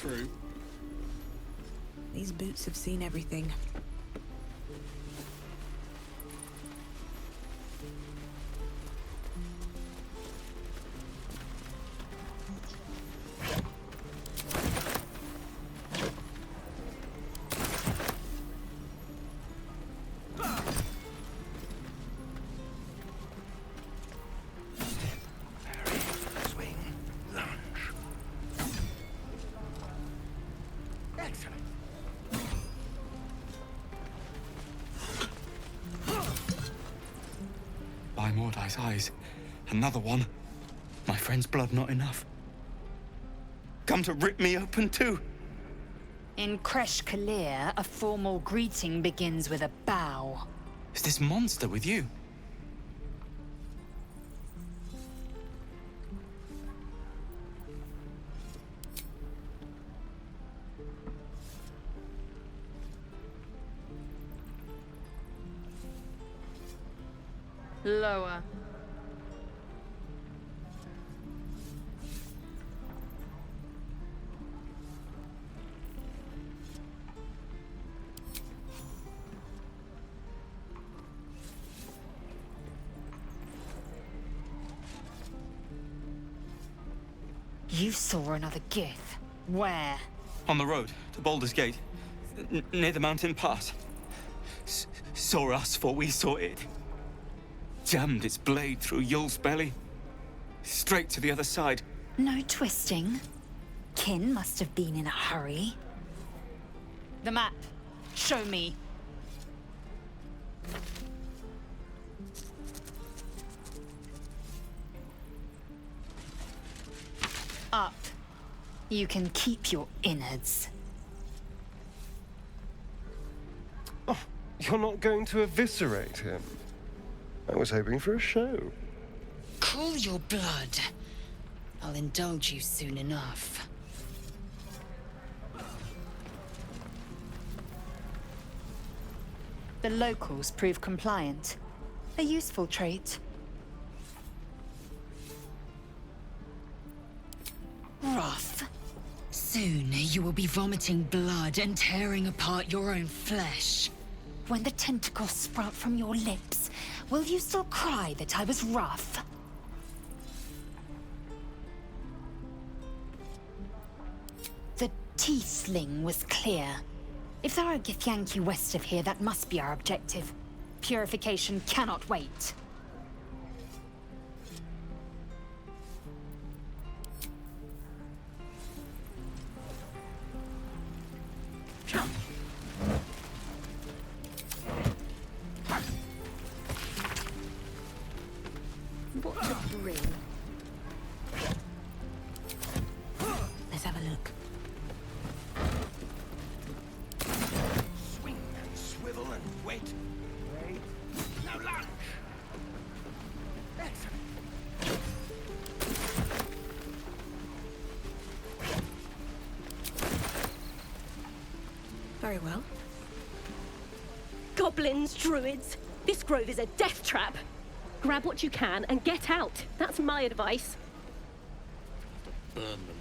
true. These boots have seen everything. By Mordai's eyes, another one. My friend's blood not enough. Come to rip me open too. In Kresh Kalir, a formal greeting begins with a bow. Is this monster with you? Lower. You saw another Gith. Where? On the road to Baldur's Gate, near the mountain pass. Saw us for we saw it. Jammed its blade through Yul's belly. Straight to the other side. No twisting. Kin must have been in a hurry. The map. Show me. Up. You can keep your innards. Oh, you're not going to eviscerate him? I was hoping for a show. Cool your blood. I'll indulge you soon enough. The locals prove compliant. A useful trait. Rough. Soon you will be vomiting blood and tearing apart your own flesh. When the tentacles sprout from your lips, will you still cry that I was rough? The tiefling was clear. If there are Githyanki west of here, that must be our objective. Purification cannot wait. What a bring. Let's have a look. Swing and swivel and wait. Wait. Now lunge. Excellent. Very well. Goblins, druids. This grove is a death trap. Grab what you can and get out. That's my advice. Burn them.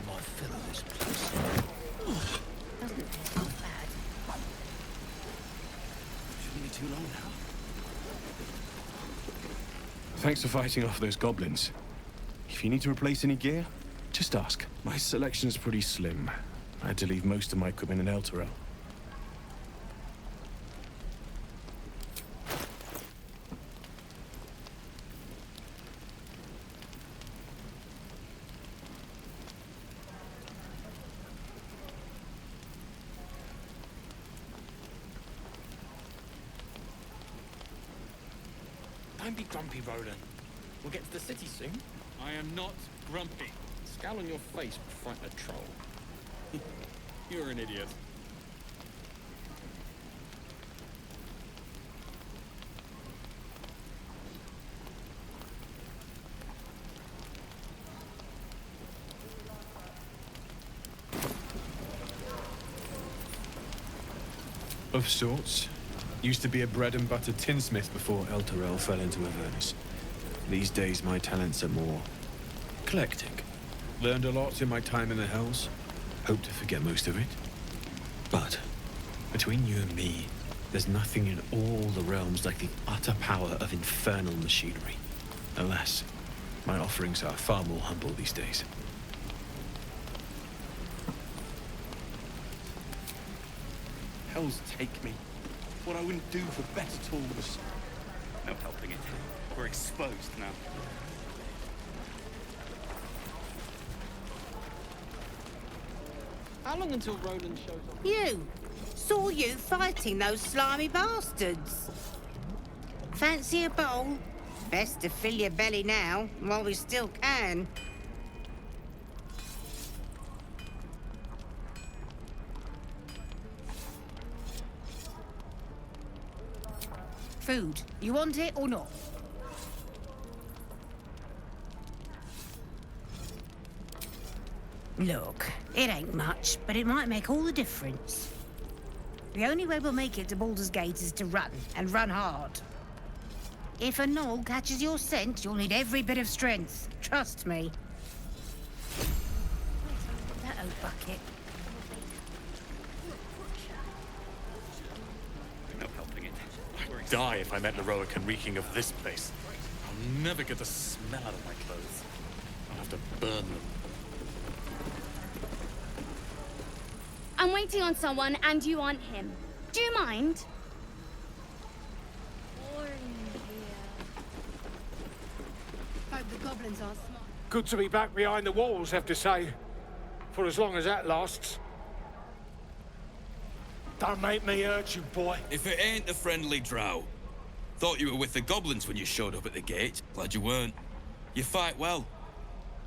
My fill of this place. Doesn't taste too bad. Shouldn't be too long now. Thanks for fighting off those goblins. If you need to replace any gear, just ask. My selection's pretty slim. I had to leave most of my equipment in Elturel. Don't be grumpy, Roland. We'll get to the city soon. I am not grumpy. Scowl on your face would frighten a troll. You're an idiot. Of sorts. Used to be a bread and butter tinsmith before El Terrell fell into Avernus. These days my talents are more eclectic. Learned a lot in my time in the Hells. Hope to forget most of it. But between you and me, there's nothing in all the realms like the utter power of infernal machinery. Alas, my offerings are far more humble these days. Hells take me. What I wouldn't do for better tools. No helping it. We're exposed now. How long until Roland shows up? You! Saw you fighting those slimy bastards. Fancy a bowl? Best to fill your belly now, while we still can. Food. You want it or not? Look, it ain't much, but it might make all the difference. The only way we'll make it to Baldur's Gate is to run, and run hard. If a gnoll catches your scent, you'll need every bit of strength. Trust me. That old bucket. No helping it. I'd die if I met Heroic and reeking of this place. I'll never get the smell out of my clothes. I'll have to burn them. I'm waiting on someone and you aren't him. Do you mind? Hope the goblins are smart. Good to be back behind the walls, have to say. For as long as that lasts. Don't make me hurt you, boy. If it ain't the friendly drow. Thought you were with the goblins when you showed up at the gate. Glad you weren't. You fight well.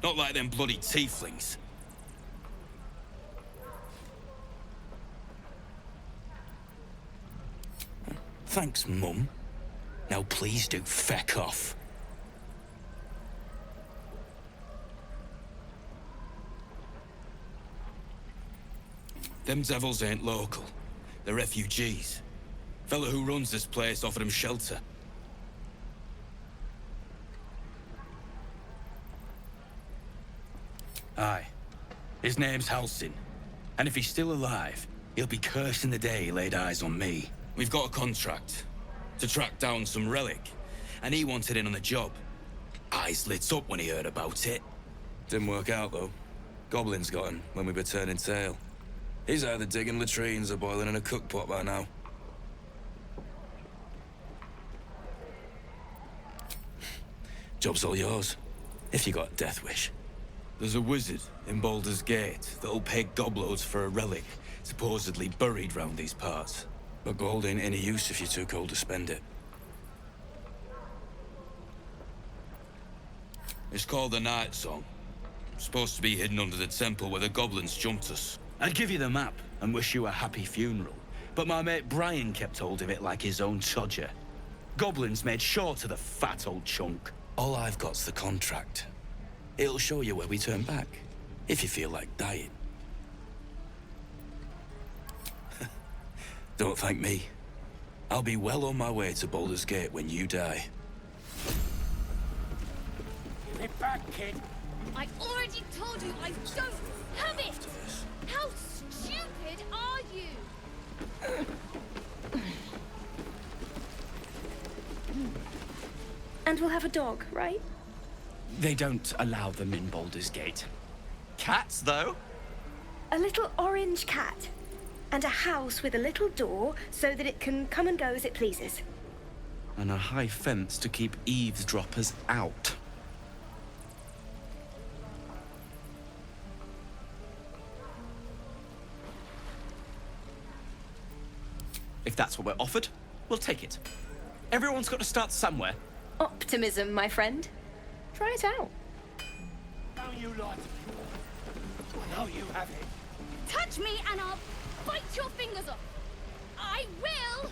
Not like them bloody tieflings. Thanks, Mum. Now please do feck off. Them devils ain't local. They're refugees. Fella who runs this place offered them shelter. Aye. His name's Halsin. And if he's still alive, he'll be cursing the day he laid eyes on me. We've got a contract to track down some relic, and he wanted in on the job. Eyes lit up when he heard about it. Didn't work out, though. Goblins got him when we were turning tail. He's either digging latrines or boiling in a cookpot by now. Job's all yours, if you got a death wish. There's a wizard in Baldur's Gate that'll pay gobloads for a relic supposedly buried round these parts. But gold ain't any use if you're too cold to spend it. It's called the Night Song. Supposed to be hidden under the temple where the goblins jumped us. I'd give you the map and wish you a happy funeral, but my mate Brian kept hold of it like his own todger. Goblins made sure to the fat old chunk. All I've got's the contract. It'll show you where we turn back, if you feel like dying. Don't thank me. I'll be well on my way to Baldur's Gate when you die. Give it back, kid. I already told you I don't have it! How stupid are you? And we'll have a dog, right? They don't allow them in Baldur's Gate. Cats, though? A little orange cat. And a house with a little door so that it can come and go as it pleases. And a high fence to keep eavesdroppers out. If that's what we're offered, we'll take it. Everyone's got to start somewhere. Optimism, my friend. Try it out. Don't you like it? I know you have it. Touch me and I'll bite your fingers off. I will!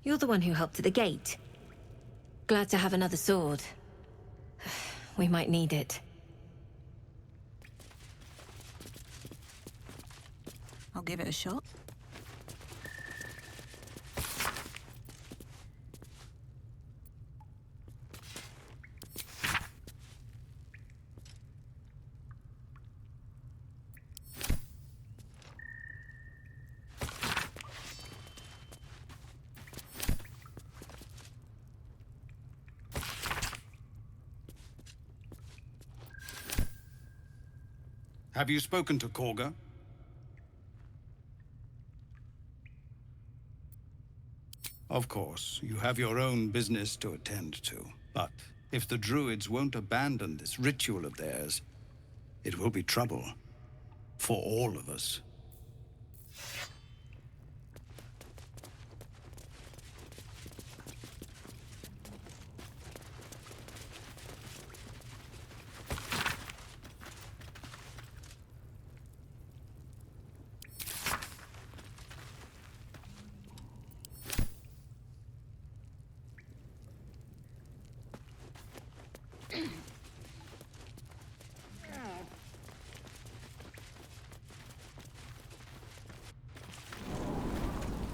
You're the one who helped at the gate. Glad to have another sword. We might need it. I'll give it a shot. Have you spoken to Korga? Of course, you have your own business to attend to. But if the Druids won't abandon this ritual of theirs, it will be trouble for all of us.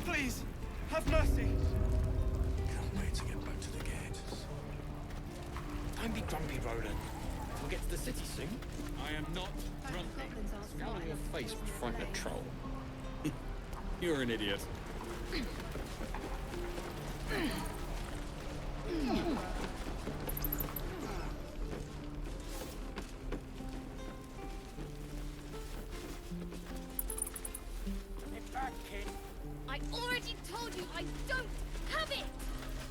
Please, have mercy. Can't wait to get back to the gate. Don't be grumpy, Roland. We'll get to the city soon. I am not grumpy. Scowl on your face would frighten a troll. You're an idiot. I already told you I don't have it!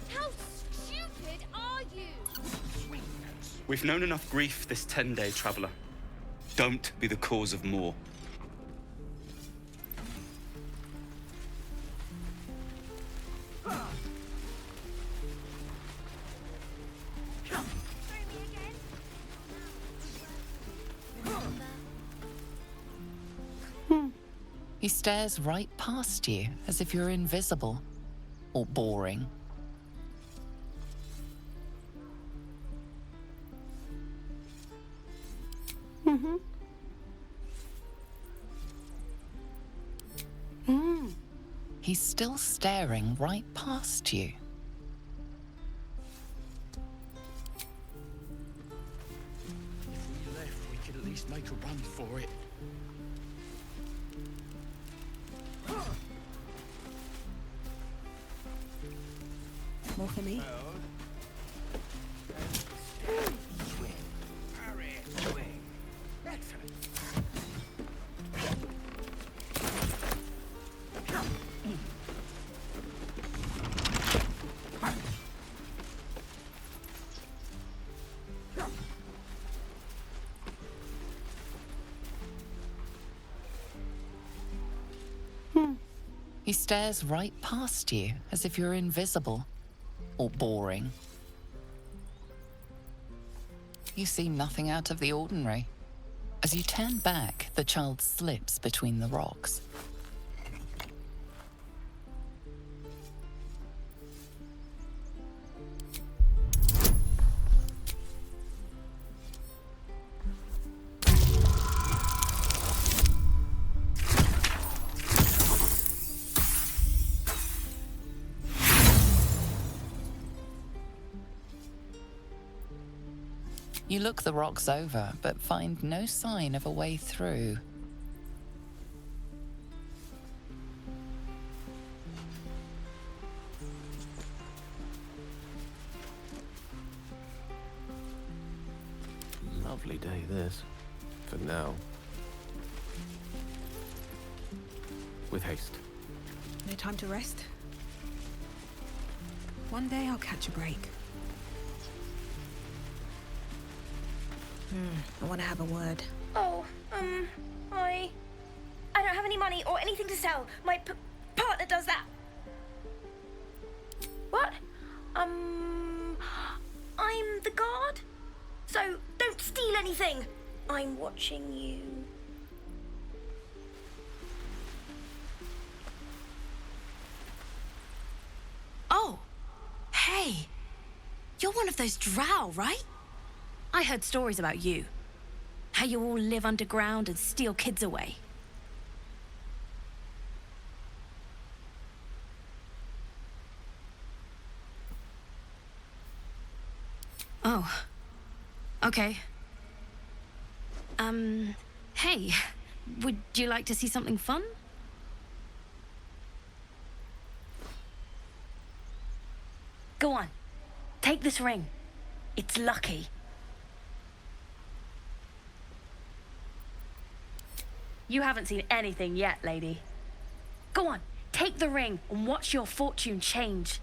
How stupid are you? We've known enough grief this 10-day traveler. Don't be the cause of more. He stares right past you, as if you're invisible. Or boring. He's still staring right past you. If we left, we could at least make a run for it. More for me? He stares right past you, as if you're invisible. Or boring. You see nothing out of the ordinary. As you turn back, the child slips between the rocks. You look the rocks over, but find no sign of a way through. Lovely day, this. For now. With haste. No time to rest? One day I'll catch a break. I want to have a word. Oh, I don't have any money or anything to sell. My partner does that. What? I'm the guard. So don't steal anything. I'm watching you. You're one of those drow, right? I heard stories about you. How you all live underground and steal kids away. Oh. Okay. Hey. Would you like to see something fun? Go on. Take this ring. It's lucky. You haven't seen anything yet, lady. Go on, take the ring and watch your fortune change.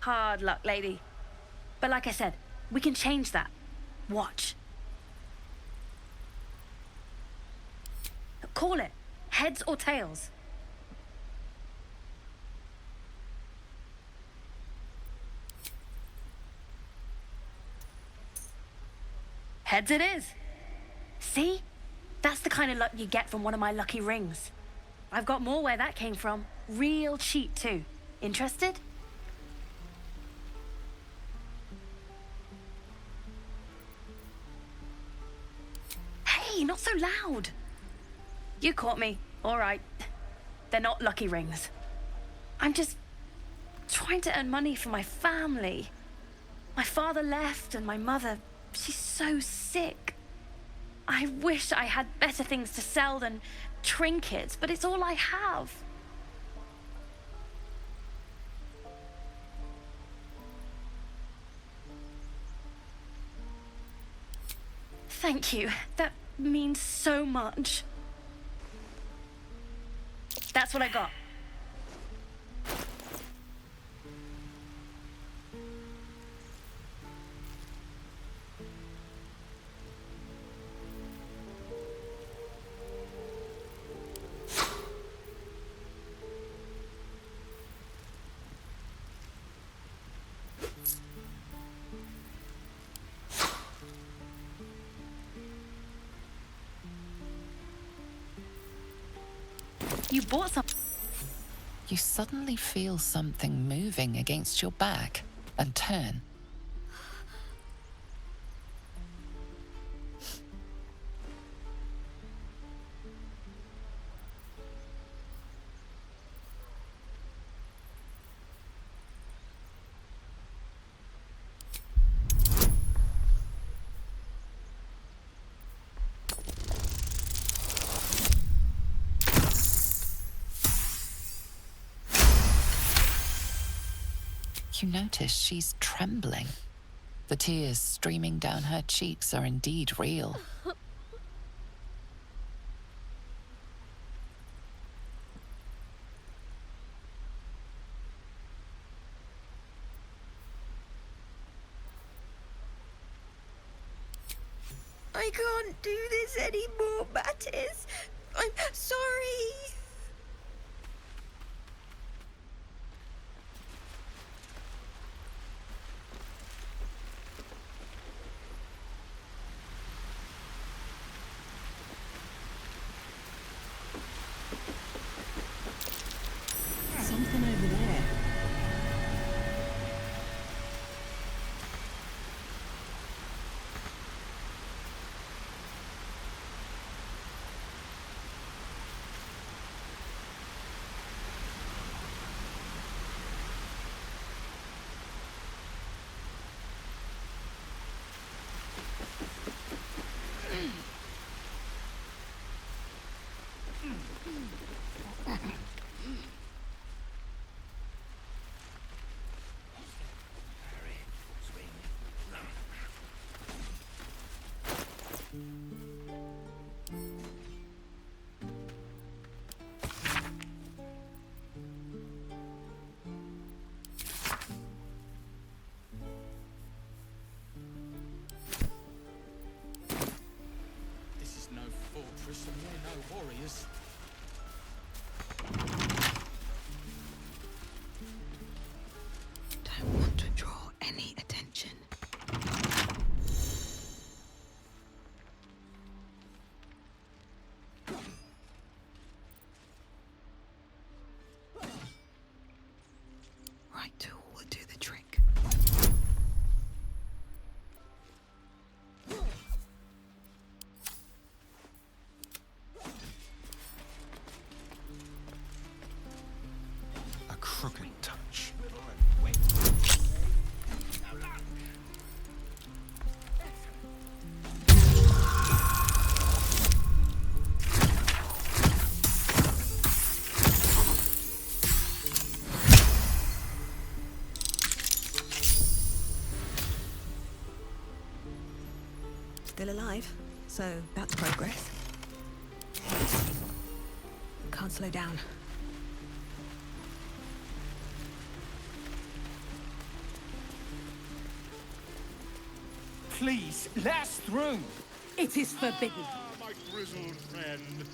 Hard luck, lady. But like I said, we can change that. Watch. Call it. Heads or tails. Heads it is. See? That's the kind of luck you get from one of my lucky rings. I've got more where that came from. Real cheap, too. Interested? Hey, not so loud. You caught me. All right. They're not lucky rings. I'm just trying to earn money for my family. My father left and my mother, she's so sick. I wish I had better things to sell than trinkets, but it's all I have. Thank you. That means so much. That's what I got. You bought some. You suddenly feel something moving against your back and turn. You notice she's trembling. The tears streaming down her cheeks are indeed real. I can't do this anymore, Mattis. I'm sorry. Something over there. still alive, so that's progress. Can't slow down. Please, let us through. It is forbidden. My grizzled friend.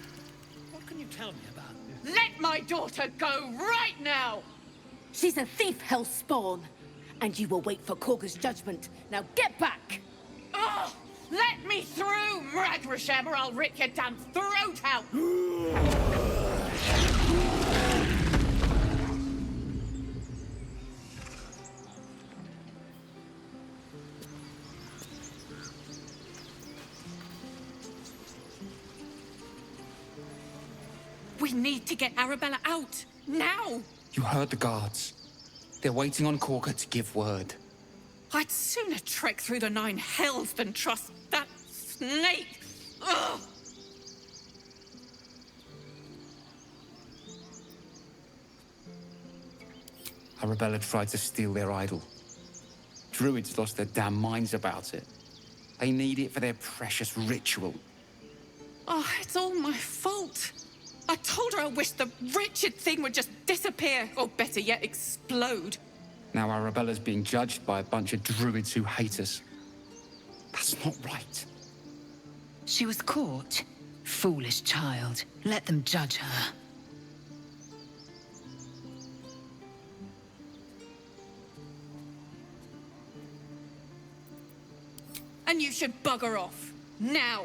What can you tell me about this? Let my daughter go right now! She's a thief, hellspawn. And you will wait for Korga's judgment. Now get back! Oh, let me through, Mragrasham, or I'll rip your damn throat out! We need to get Arabella out, now! You heard the guards. They're waiting on Korga to give word. I'd sooner trek through the 9 hells than trust that snake! Ugh! Arabella tried to steal their idol. Druids lost their damn minds about it. They need it for their precious ritual. Oh, it's all my fault. I told her I wished the wretched thing would just disappear, or better yet, explode. Now Arabella's being judged by a bunch of druids who hate us. That's not right. She was caught. Foolish child. Let them judge her. And you should bugger off. Now.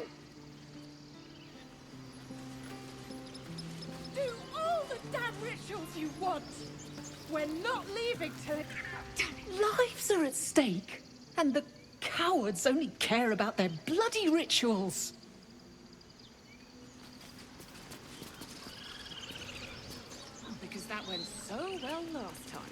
Do all the damn rituals you want. We're not leaving till lives are at stake. And the cowards only care about their bloody rituals. Because that went so well last time.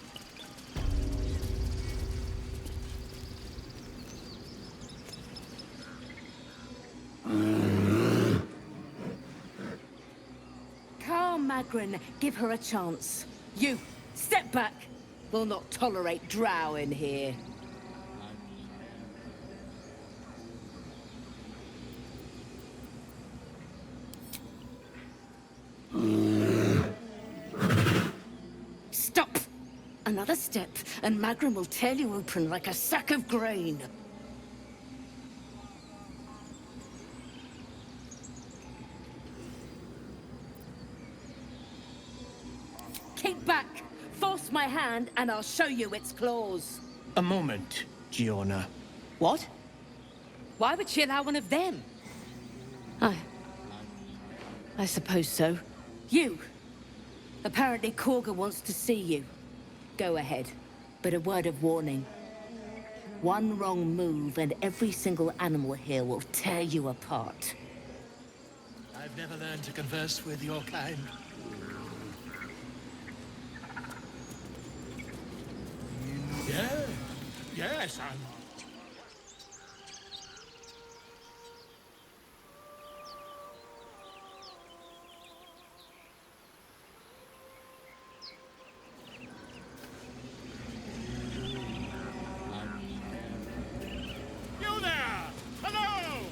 Calm, Magrin. Give her a chance. You, step back. We'll not tolerate drow in here. Stop! Another step, and Magrin will tear you open like a sack of grain. Keep back! Force my hand, and I'll show you its claws. A moment, Giona. What? Why would she allow one of them? I suppose so. You! Apparently Korga wants to see you. Go ahead, but a word of warning. One wrong move and every single animal here will tear you apart. I've never learned to converse with your kind. Yes, I'm... You there! Hello!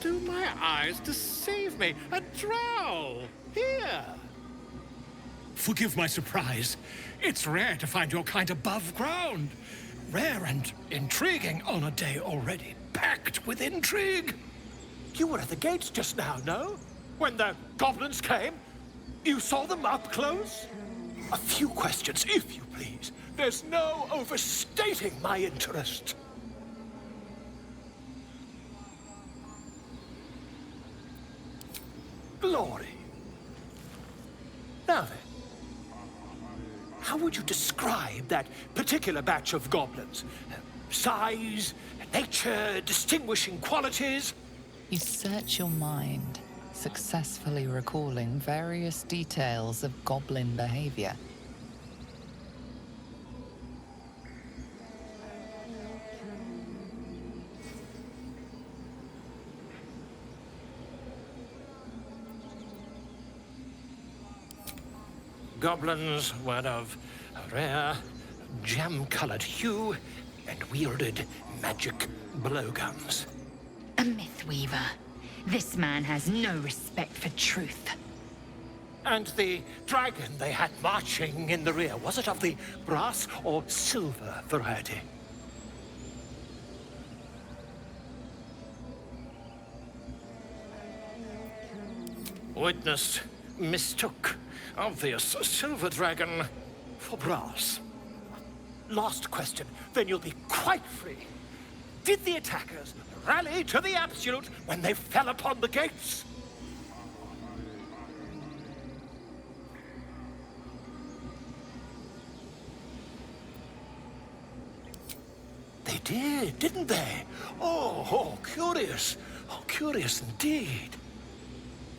Do my eyes deceive me? A drow! Here! Forgive my surprise. It's rare to find your kind above ground. Rare and intriguing on a day already packed with intrigue. You were at the gates just now, no? When the goblins came? You saw them up close? A few questions, if you please. There's no overstating my interest. Glory. Now then, how would you describe that particular batch of goblins? Size, nature, distinguishing qualities? You search your mind, successfully recalling various details of goblin behavior. Goblins were of a rare, jam-colored hue and wielded magic blowguns. A myth weaver. This man has no respect for truth. And the dragon they had marching in the rear, was it of the brass or silver variety? Witness mistook obvious silver dragon for brass. Last question, then you'll be quite free. Did the attackers rally to the absolute when they fell upon the gates? They did, didn't they? Oh, curious. Oh, curious indeed.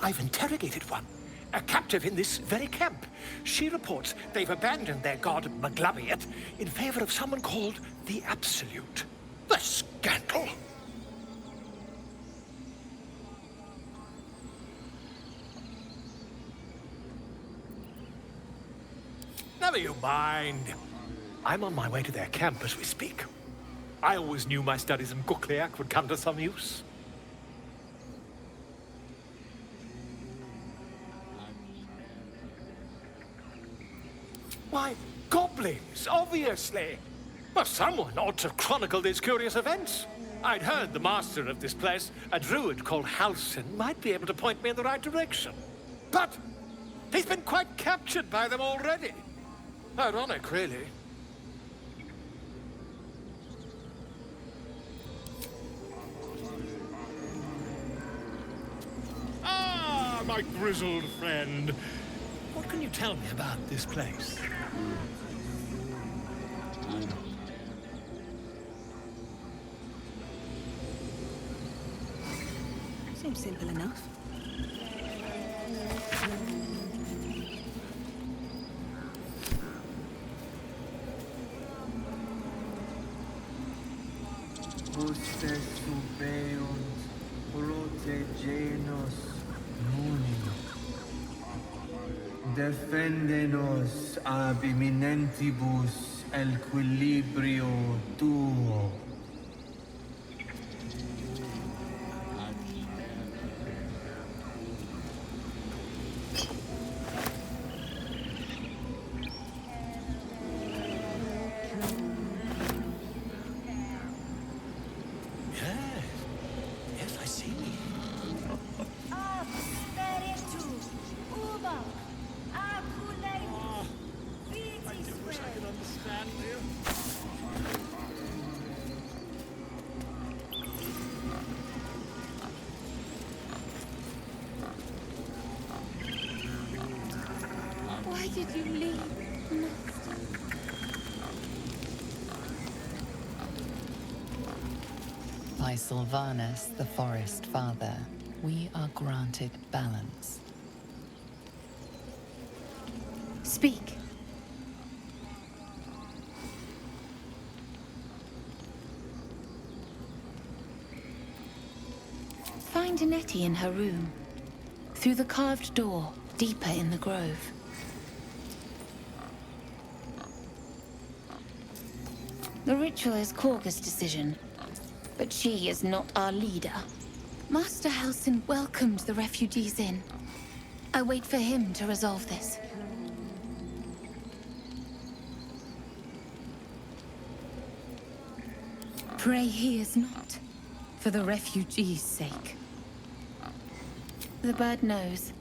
I've interrogated one, a captive in this very camp. She reports they've abandoned their god Maglabiet in favor of someone called the Absolute. The scandal! Never you mind. I'm on my way to their camp as we speak. I always knew my studies in Gukliak would come to some use. Why, goblins, obviously. Well, someone ought to chronicle these curious events. I'd heard the master of this place, a druid called Halsin, might be able to point me in the right direction. But he's been quite captured by them already. Ironic, really. Ah, my grizzled friend. What can you tell me about this place? Seems simple enough. Defendenos ab imminentibus equilibrio tuo. Yes, I see. Why did you leave? By Sylvanus, the Forest Father, we are granted balance. Speak. Find Nettie in her room. Through the carved door, deeper in the grove. The ritual is Korga's decision, but she is not our leader. Master Halsin welcomed the refugees in. I wait for him to resolve this. Pray he is not, for the refugees' sake. The bird knows.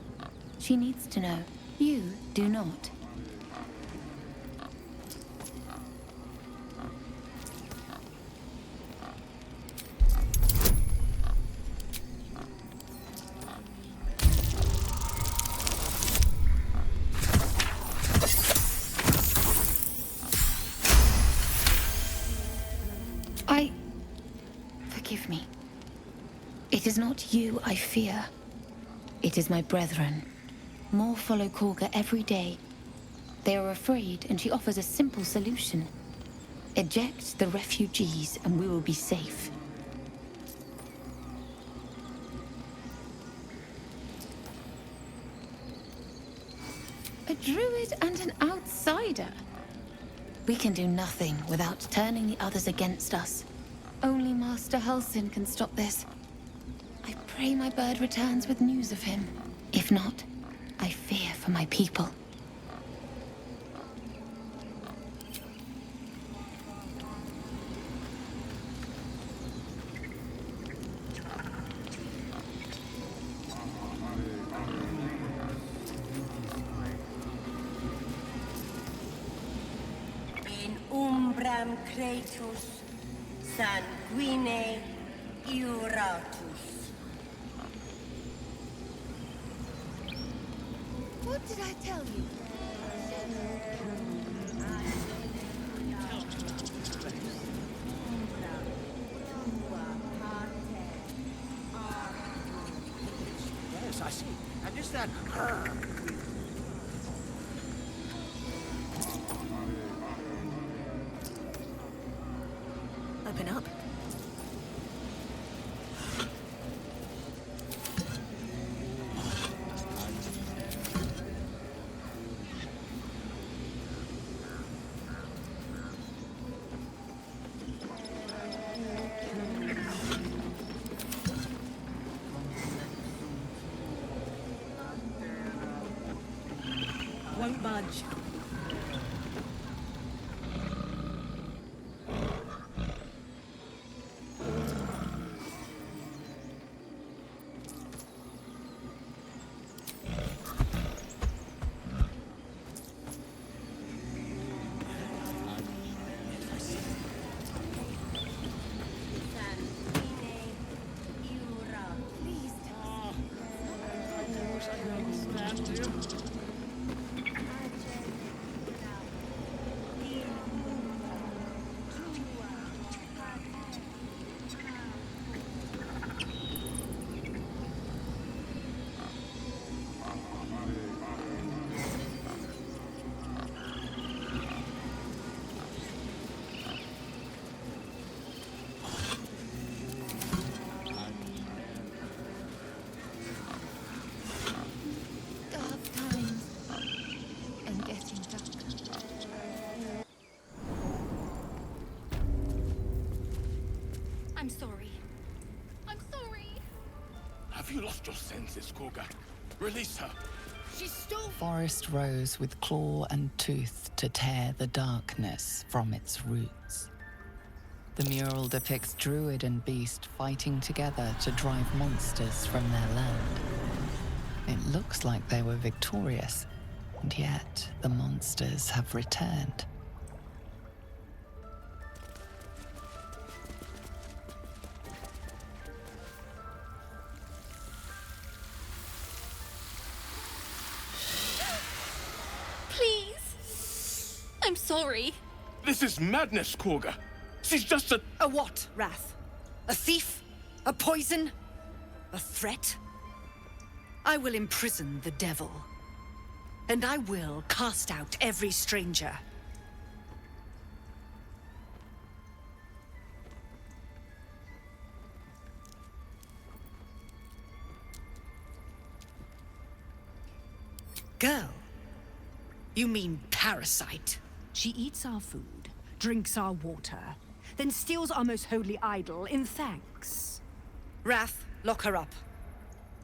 She needs to know. You do not. Forgive me. It is not you I fear. It is my brethren. More follow Korga every day. They are afraid, and she offers a simple solution. Eject the refugees, and we will be safe. A druid and an outsider. We can do nothing without turning the others against us. Only Master Halsin can stop this. I pray my bird returns with news of him. If not, I fear for my people. In umbram cretus sanguine iuratus. What did I tell you? Yes, I see. And is that... Open up. Won't budge. I'm sorry. I'm sorry. Have you lost your senses, Korga? Release her. She's still... Forest rose with claw and tooth to tear the darkness from its roots. The mural depicts druid and beast fighting together to drive monsters from their land. It looks like they were victorious, and yet the monsters have returned. Please. I'm sorry. This is madness, Korga. She's just a... A what, Wrath? A thief? A poison? A threat? I will imprison the devil. And I will cast out every stranger. Girl? You mean parasite? She eats our food, drinks our water, then steals our most holy idol in thanks. Wrath, lock her up.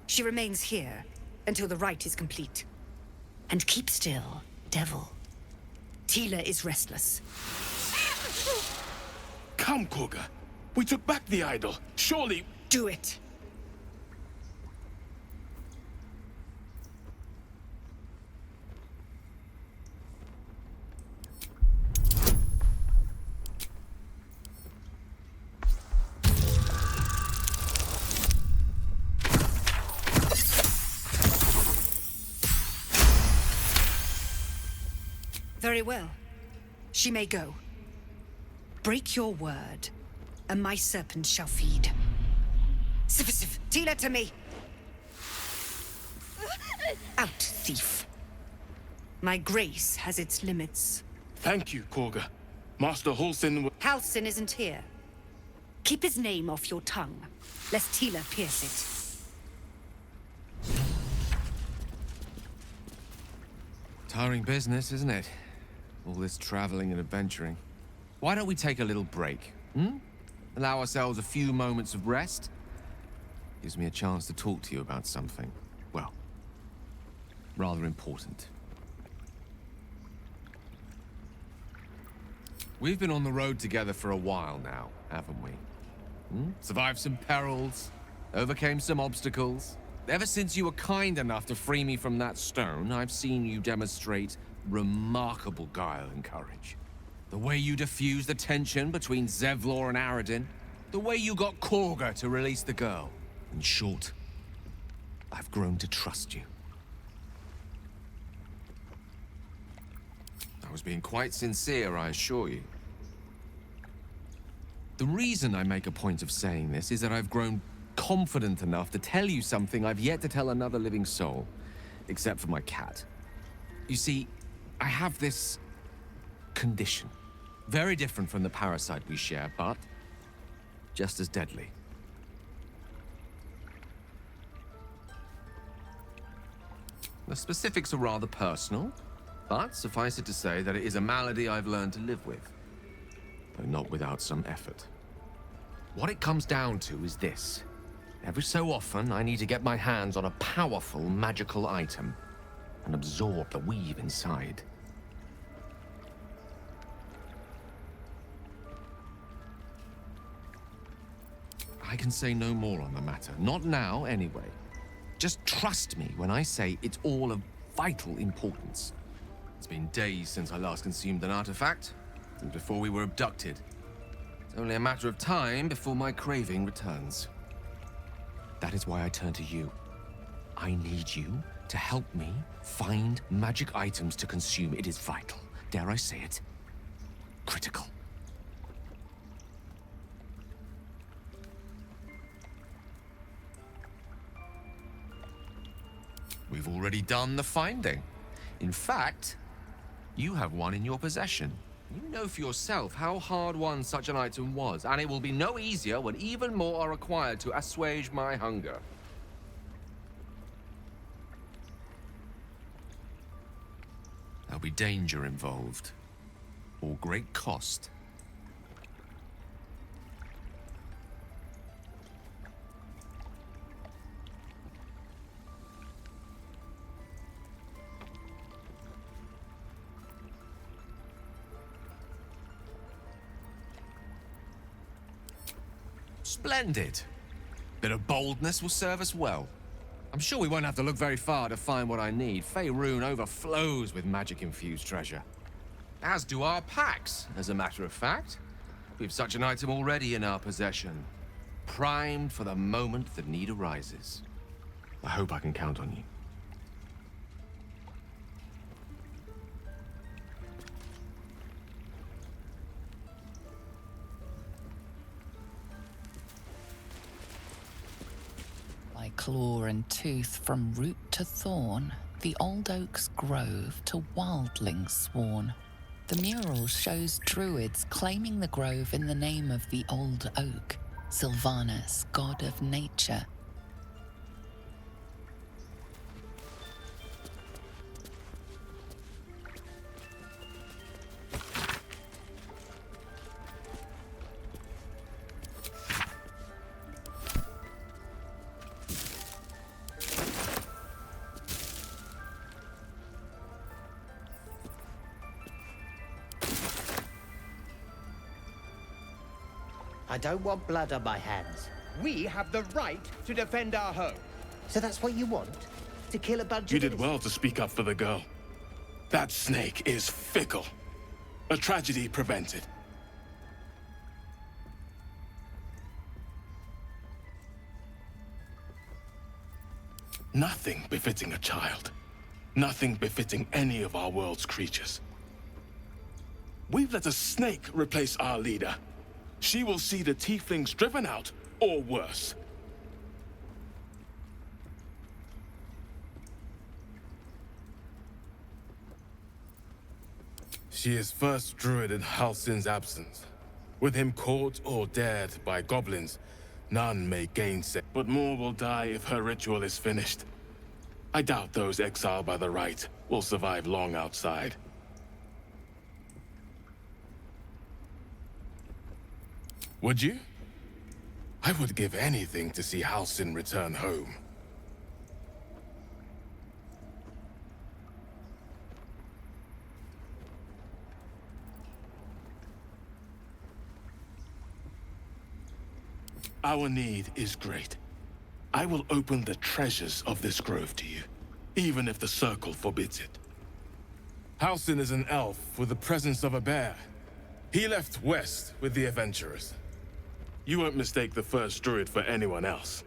She remains here until the rite is complete. And keep still, devil. Tila is restless. Come, Korga. We took back the idol. Surely... Do it. Very well. She may go. Break your word, and my serpent shall feed. Sif, Tila to me! Out, thief. My grace has its limits. Thank you, Korga. Master Halsin... Halsin isn't here. Keep his name off your tongue, lest Tila pierce it. Tiring business, isn't it? All this traveling and adventuring. Why don't we take a little break, hmm? Allow ourselves a few moments of rest? Gives me a chance to talk to you about something, well, rather important. We've been on the road together for a while now, haven't we? Survived some perils, overcame some obstacles. Ever since you were kind enough to free me from that stone, I've seen you demonstrate remarkable guile and courage. The way you diffused the tension between Zevlor and Aradin. The way you got Korga to release the girl. In short, I've grown to trust you. I was being quite sincere, I assure you. The reason I make a point of saying this is that I've grown confident enough to tell you something I've yet to tell another living soul, except for my cat. You see, I have this condition. Very different from the parasite we share, but just as deadly. The specifics are rather personal, but suffice it to say that it is a malady I've learned to live with, though not without some effort. What it comes down to is this. Every so often, I need to get my hands on a powerful magical item and absorb the weave inside. I can say no more on the matter. Not now, anyway. Just trust me when I say it's all of vital importance. It's been days since I last consumed an artifact, since before we were abducted. It's only a matter of time before my craving returns. That is why I turn to you. I need you to help me find magic items to consume. It is vital. Dare I say it? Critical. We've already done the finding. In fact, you have one in your possession. You know for yourself how hard-won such an item was, and it will be no easier when even more are required to assuage my hunger. There'll be danger involved, or great cost. Splendid. Bit of boldness will serve us well. I'm sure we won't have to look very far to find what I need. Faerun overflows with magic-infused treasure. As do our packs, as a matter of fact. We've such an item already in our possession. Primed for the moment the need arises. I hope I can count on you. By claw and tooth from root to thorn, the old oak's grove to wildlings sworn. The mural shows druids claiming the grove in the name of the old oak, Sylvanus, god of nature. I don't want blood on my hands. We have the right to defend our home. So that's what you want? To kill a bunch You of... did well to speak up for the girl. That snake is fickle. A tragedy prevented. Nothing befitting a child. Nothing befitting any of our world's creatures. We've let a snake replace our leader. She will see the tieflings driven out, or worse. She is first druid in Halsin's absence. With him caught or dared by goblins, none may gainsay. But more will die if her ritual is finished. I doubt those exiled by the right will survive long outside. Would you? I would give anything to see Halsin return home. Our need is great. I will open the treasures of this grove to you, even if the Circle forbids it. Halsin is an elf with the presence of a bear. He left west with the adventurers. You won't mistake the first druid for anyone else.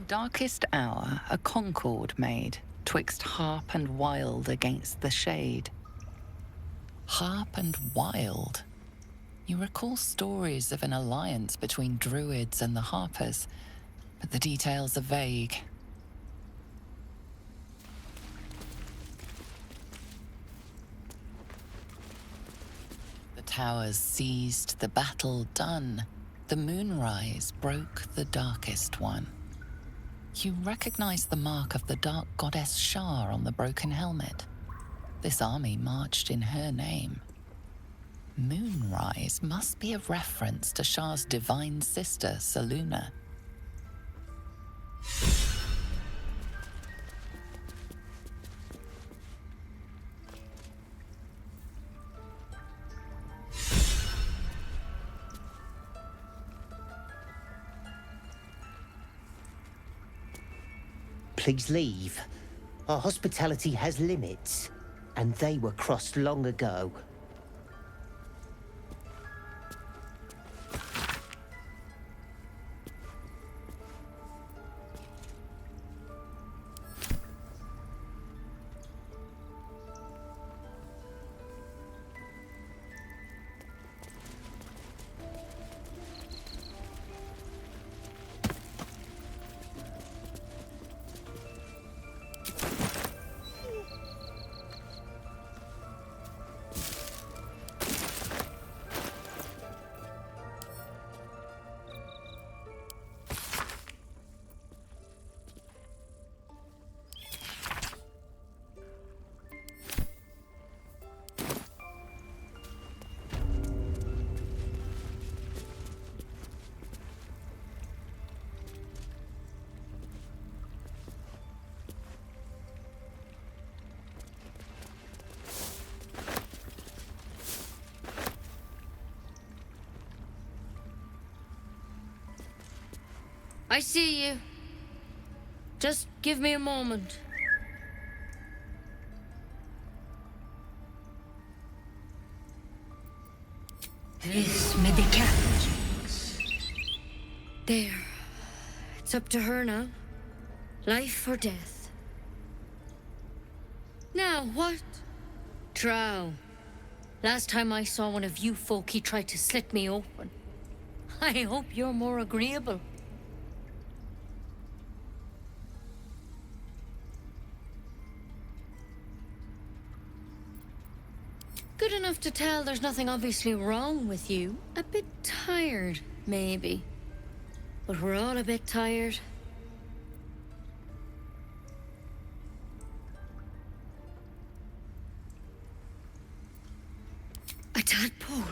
Darkest hour, a concord made, twixt harp and wild against the shade. Harp and wild. You recall stories of an alliance between druids and the harpers, but the details are vague. The towers seized, the battle done. The moonrise broke the darkest one. You recognize the mark of the dark goddess Shar on the broken helmet. This army marched in her name. Moonrise must be a reference to Shar's divine sister, Selûne. Please leave. Our hospitality has limits, and they were crossed long ago. I see you. Just give me a moment. This medicat. There. It's up to her now. Life or death. Now, what? Drow. Last time I saw one of you folk, he tried to slit me open. I hope you're more agreeable. Good enough to tell there's nothing obviously wrong with you. A bit tired, maybe. But we're all a bit tired. A tadpole.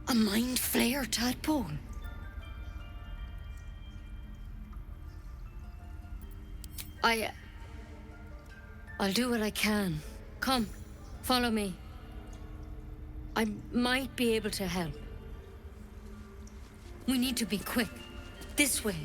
A mind flayer tadpole. I'll do what I can. Come, follow me. I might be able to help. We need to be quick. This way.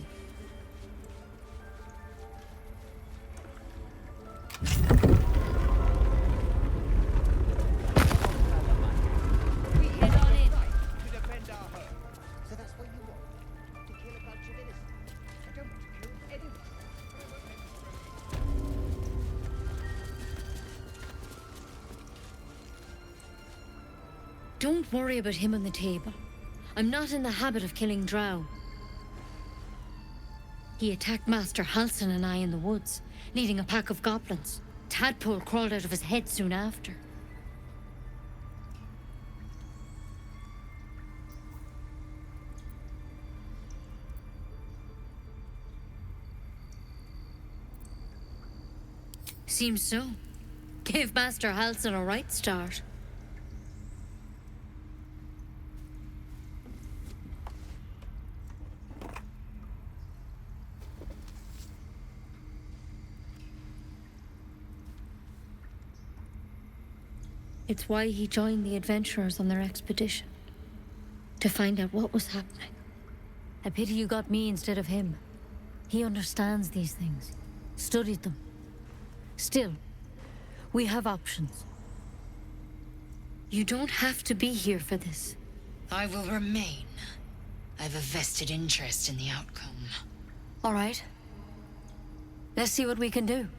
Don't worry about him on the table. I'm not in the habit of killing drow. He attacked Master Halsin and I in the woods, leading a pack of goblins. Tadpole crawled out of his head soon after. Seems so. Gave Master Halsin a right start. It's why he joined the adventurers on their expedition. To find out what was happening. A pity you got me instead of him. He understands these things. Studied them. Still, we have options. You don't have to be here for this. I will remain. I have a vested interest in the outcome. All right. Let's see what we can do.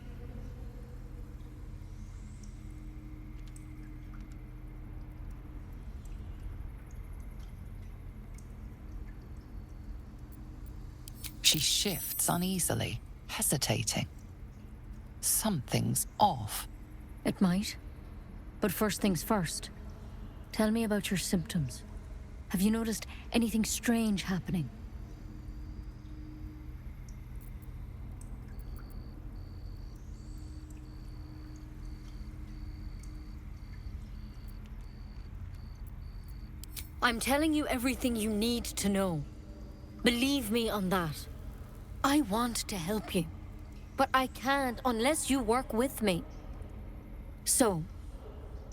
She shifts uneasily, hesitating. Something's off. It might. But first things first. Tell me about your symptoms. Have you noticed anything strange happening? I'm telling you everything you need to know. Believe me on that. I want to help you, but I can't unless you work with me. So,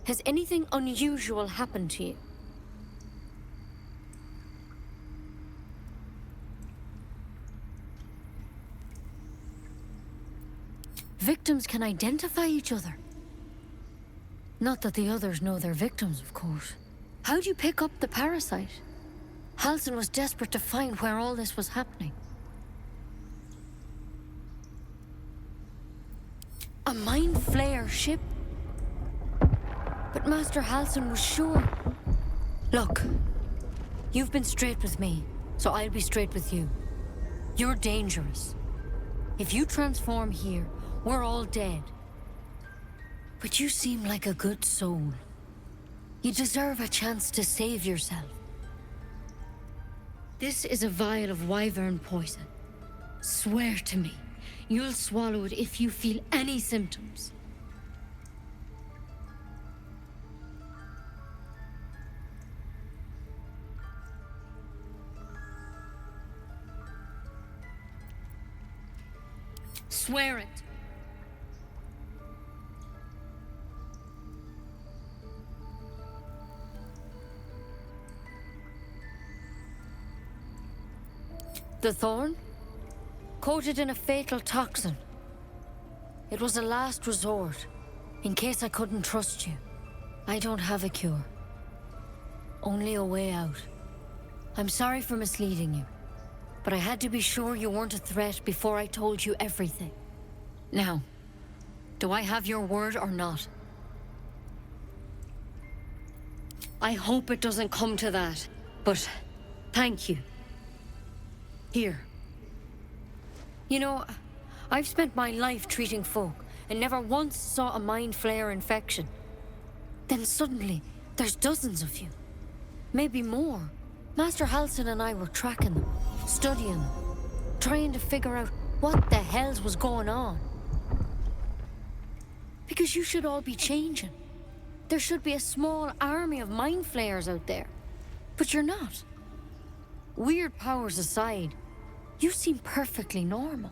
has anything unusual happened to you? Victims can identify each other. Not that the others know they're victims, of course. How'd you pick up the parasite? Halsin was desperate to find where all this was happening. A mind flayer ship? But Master Halsin was sure. Look, you've been straight with me, so I'll be straight with you. You're dangerous. If you transform here, we're all dead. But you seem like a good soul. You deserve a chance to save yourself. This is a vial of wyvern poison. Swear to me, you'll swallow it if you feel any symptoms. Swear it. The thorn? Coated in a fatal toxin. It was a last resort, in case I couldn't trust you. I don't have a cure. Only a way out. I'm sorry for misleading you, but I had to be sure you weren't a threat before I told you everything. Now, do I have your word or not? I hope it doesn't come to that, but thank you. Here. You know, I've spent my life treating folk and never once saw a mind flayer infection. Then suddenly, there's dozens of you. Maybe more. Master Halsin and I were tracking them, studying them, trying to figure out what the hells was going on. Because you should all be changing. There should be a small army of mind flayers out there. But you're not. Weird powers aside, you seem perfectly normal.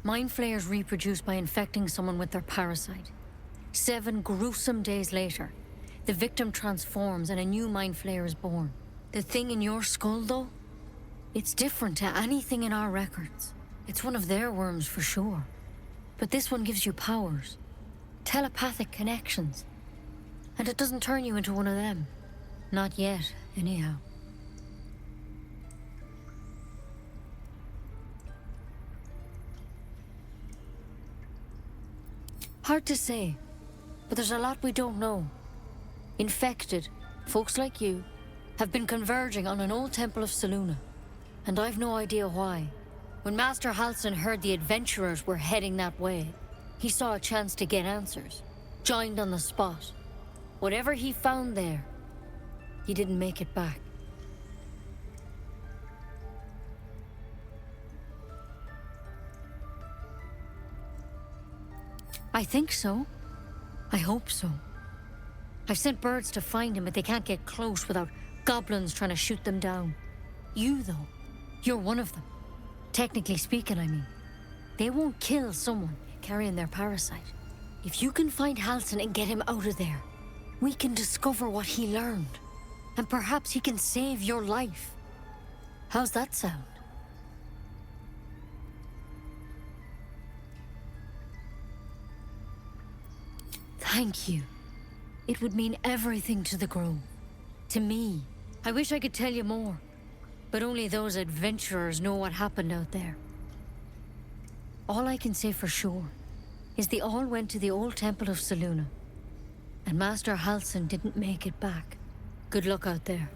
Mind flayers reproduce by infecting someone with their parasite. 7 gruesome days later, the victim transforms and a new mind flayer is born. The thing in your skull, though, it's different to anything in our records. It's one of their worms for sure. But this one gives you powers. Telepathic connections. And it doesn't turn you into one of them. Not yet, anyhow. Hard to say, but there's a lot we don't know. Infected, folks like you, have been converging on an old temple of Selûne, and I've no idea why. When Master Halsin heard the adventurers were heading that way, he saw a chance to get answers, joined on the spot. Whatever he found there, he didn't make it back. I think so. I hope so. I've sent birds to find him, but they can't get close without goblins trying to shoot them down. You, though, you're one of them. Technically speaking, I mean. They won't kill someone carrying their parasite. If you can find Halsin and get him out of there, we can discover what he learned. And perhaps he can save your life. How's that sound? Thank you. It would mean everything to the Grove. To me. I wish I could tell you more. But only those adventurers know what happened out there. All I can say for sure is they all went to the old temple of Selûne. And Master Halsin didn't make it back. Good luck out there.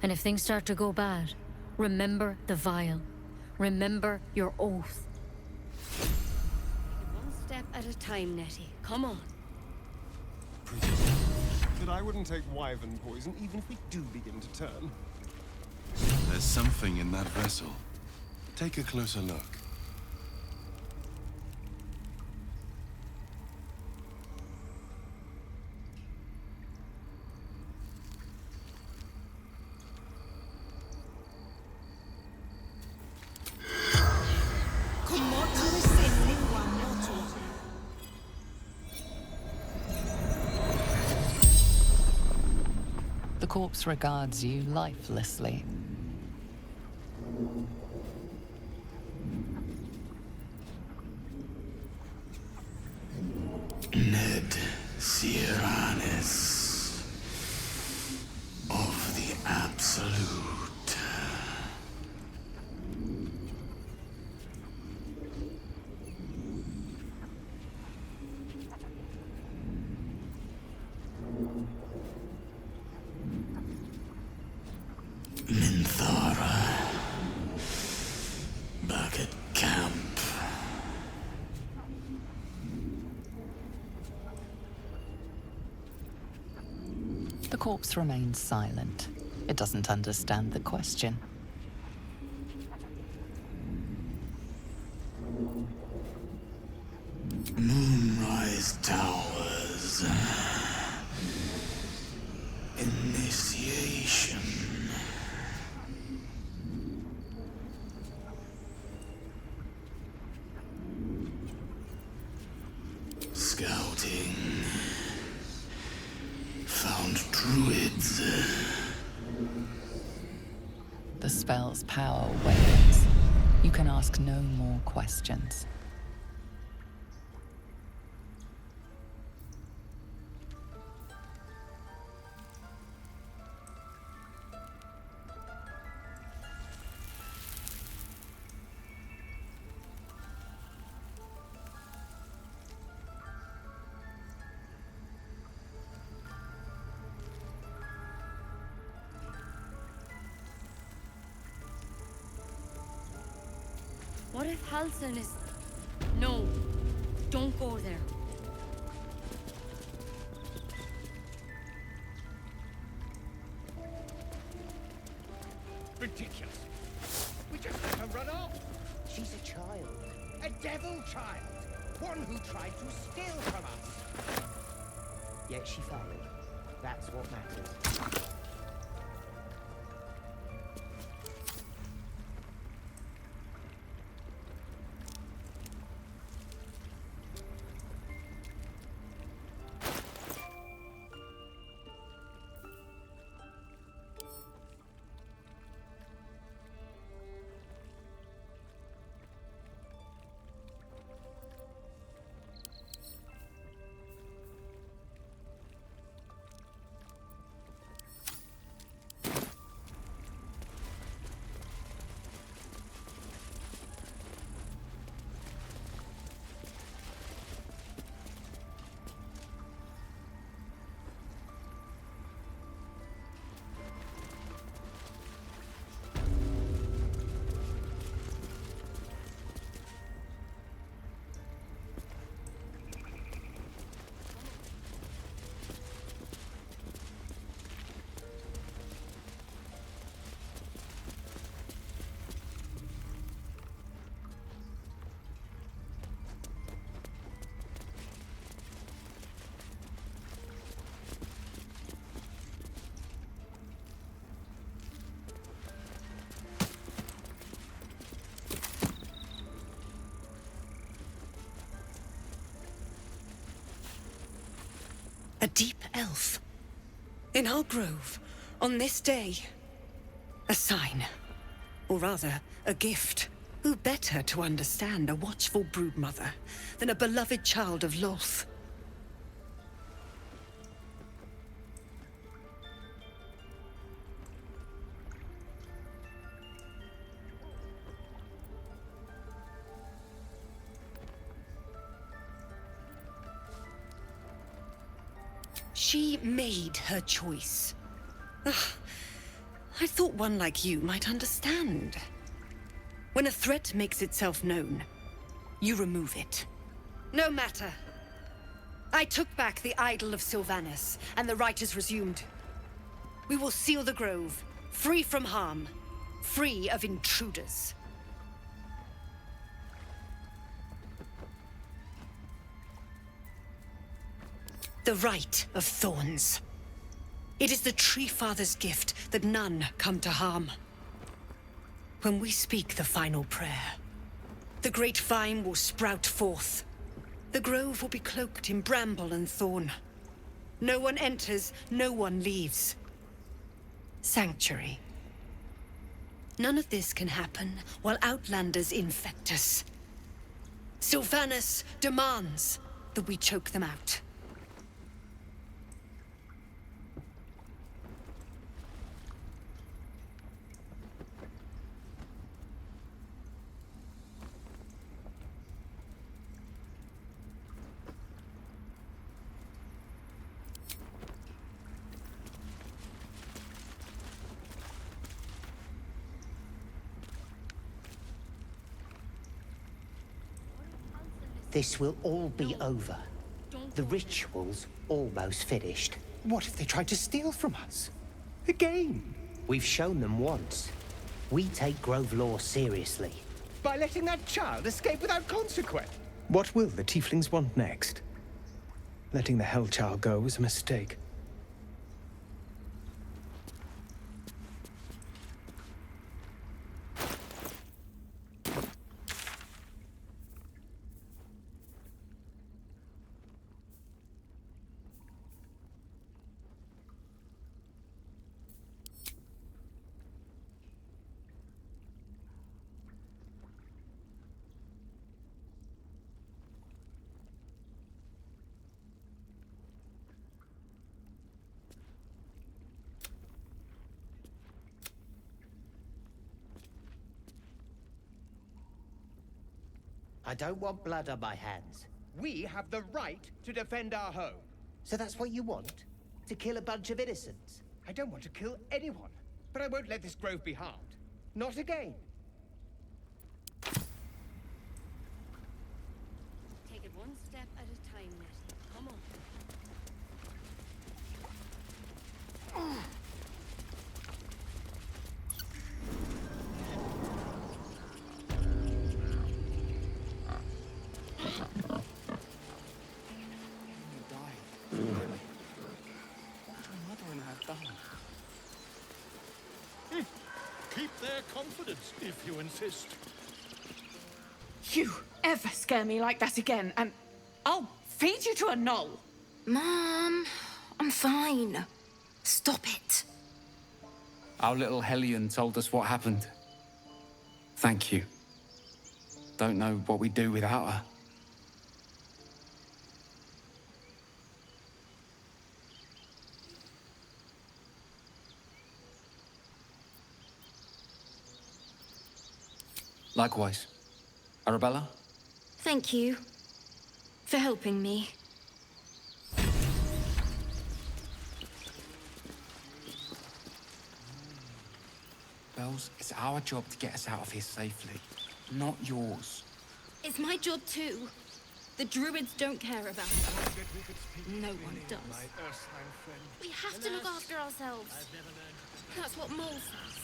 And if things start to go bad, remember the vial. Remember your oath. One step at a time, Nettie. Come on. That I wouldn't take wyvern poison even if we do begin to turn. There's something in that vessel. Take a closer look. The corpse regards you lifelessly. Ned Siranis of the Absolute. Minthara, back at camp. The corpse remains silent. It doesn't understand the question. Moonrise Towers. Initiation. Scouting. Found druids. The spell's power wanes. You can ask no more questions. What if Halsin is... No, don't go there. Ridiculous. We just let her run off. She's a child. A devil child. One who tried to steal from us. Yet she failed. That's what matters. A deep elf. In our grove, on this day. A sign. Or rather, a gift. Who better to understand a watchful broodmother than a beloved child of Loth? She made her choice. Ugh. I thought one like you might understand. When a threat makes itself known, you remove it. No matter. I took back the idol of Sylvanas, and the rite is resumed. We will seal the grove, free from harm, free of intruders. The Rite of Thorns. It is the Tree Father's gift that none come to harm. When we speak the final prayer, the great vine will sprout forth. The grove will be cloaked in bramble and thorn. No one enters, no one leaves. Sanctuary. None of this can happen while Outlanders infect us. Sylvanas demands that we choke them out. This will all be over. The ritual's almost finished. What if they tried to steal from us? Again? We've shown them once. We take Grove law seriously. By letting that child escape without consequence? What will the tieflings want next? Letting the Hell Child go was a mistake. I don't want blood on my hands. We have the right to defend our home. So that's what you want? To kill a bunch of innocents? I don't want to kill anyone, but I won't let this grove be harmed. Not again. Take it one step at a time, Nettie. Come on. Keep their confidence, if you insist. You ever scare me like that again, and I'll feed you to a knoll. Mom, I'm fine. Stop it. Our little Hellion told us what happened. Thank you. Don't know what we'd do without her. Likewise. Arabella? Thank you for helping me. Bells, it's our job to get us out of here safely, not yours. It's my job too. The Druids don't care about us. No one does. We have to look after ourselves. That's what Mole says.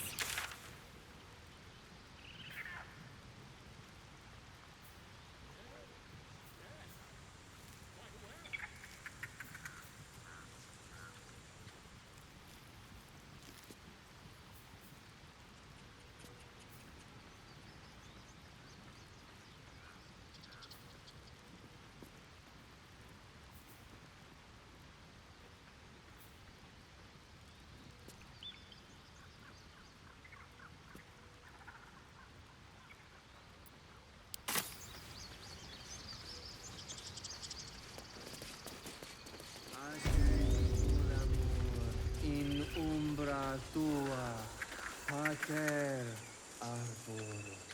Mater arbor